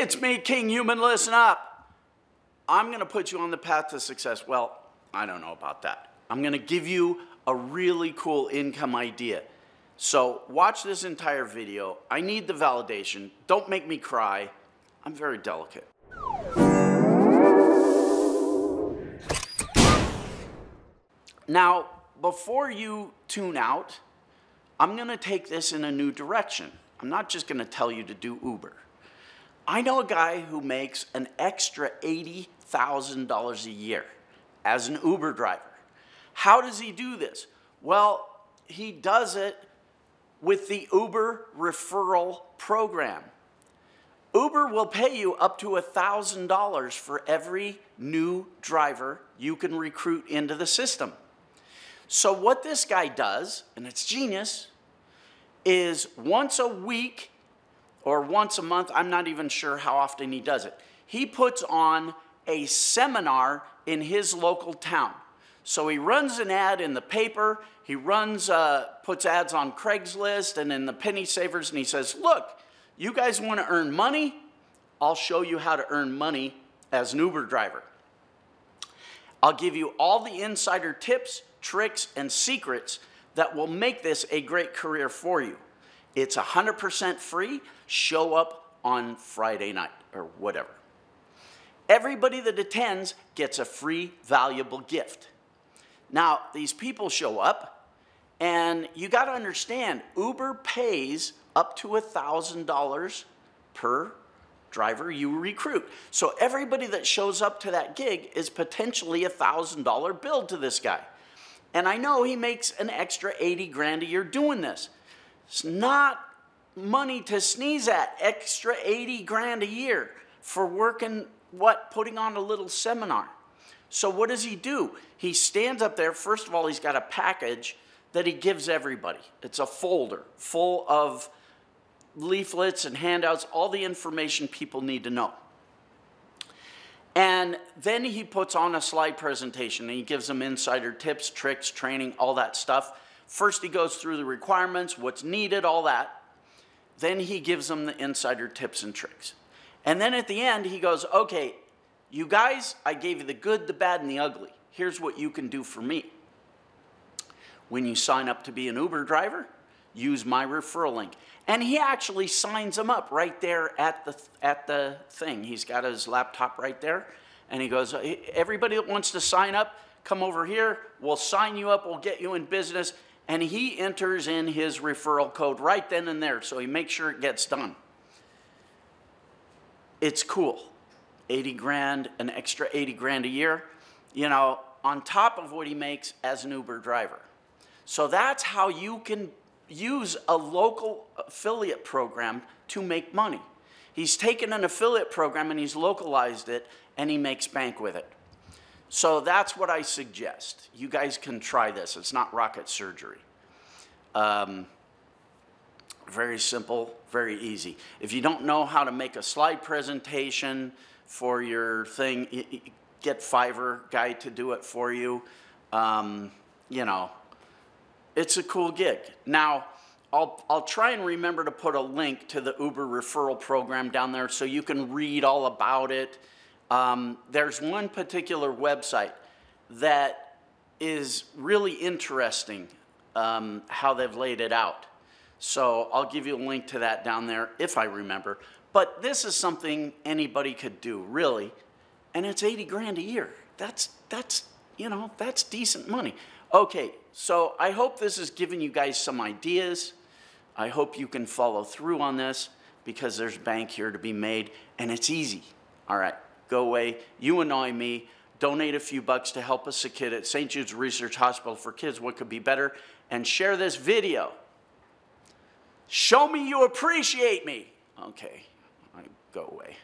It's me, Kinghuman. Listen up. I'm going to put you on the path to success. Well, I don't know about that. I'm going to give you a really cool income idea. So watch this entire video. I need the validation. Don't make me cry. I'm very delicate. Now, before you tune out, I'm going to take this in a new direction. I'm not just going to tell you to do Uber. I know a guy who makes an extra $80,000 a year as an Uber driver. How does he do this? Well, he does it with the Uber referral program. Uber will pay you up to $1,000 for every new driver you can recruit into the system. So what this guy does, and it's genius, is once a week or once a month, I'm not even sure how often he does it, he puts on a seminar in his local town. So he runs an ad in the paper, he puts ads on Craigslist and in the penny savers, and he says, look, you guys want to earn money? I'll show you how to earn money as an Uber driver. I'll give you all the insider tips, tricks, and secrets that will make this a great career for you. It's 100% free. Show up on Friday night or whatever. Everybody that attends gets a free, valuable gift. Now, these people show up, and you got to understand, Uber pays up to $1,000 per driver you recruit. So everybody that shows up to that gig is potentially a $1,000 bill to this guy. And I know he makes an extra 80 grand a year doing this. It's not money to sneeze at, extra 80 grand a year for working, putting on a little seminar. So what does he do? He stands up there. First of all, he's got a package that he gives everybody. It's a folder full of leaflets and handouts, all the information people need to know. And then he puts on a slide presentation, and he gives them insider tips, tricks, training, all that stuff. First, he goes through the requirements, what's needed, all that. Then he gives them the insider tips and tricks. And then at the end, he goes, okay, you guys, I gave you the good, the bad, and the ugly. Here's what you can do for me. When you sign up to be an Uber driver, use my referral link. And he actually signs them up right there at the thing. He's got his laptop right there. And he goes, everybody that wants to sign up, come over here. We'll sign you up. We'll get you in business. And he enters in his referral code right then and there. So he makes sure it gets done. It's cool. 80 grand, an extra 80 grand a year, you know, on top of what he makes as an Uber driver. So that's how you can use a local affiliate program to make money. He's taken an affiliate program and he's localized it, and he makes bank with it. So that's what I suggest. You guys can try this. It's not rocket surgery. Very simple, very easy. If you don't know how to make a slide presentation for your thing, get Fiverr guy to do it for you. You know, it's a cool gig. Now, I'll try and remember to put a link to the Uber referral program down there so you can read all about it. There's one particular website that is really interesting, how they've laid it out. So I'll give you a link to that down there if I remember. But this is something anybody could do, really. And it's 80 grand a year. That's decent money. Okay, so I hope this has given you guys some ideas. I hope you can follow through on this because there's bank here to be made, and it's easy. All right, go away. You annoy me. Donate a few bucks to help us a kid at St. Jude's Research Hospital for Kids. What could be better? And share this video. Show me you appreciate me. Okay, go away.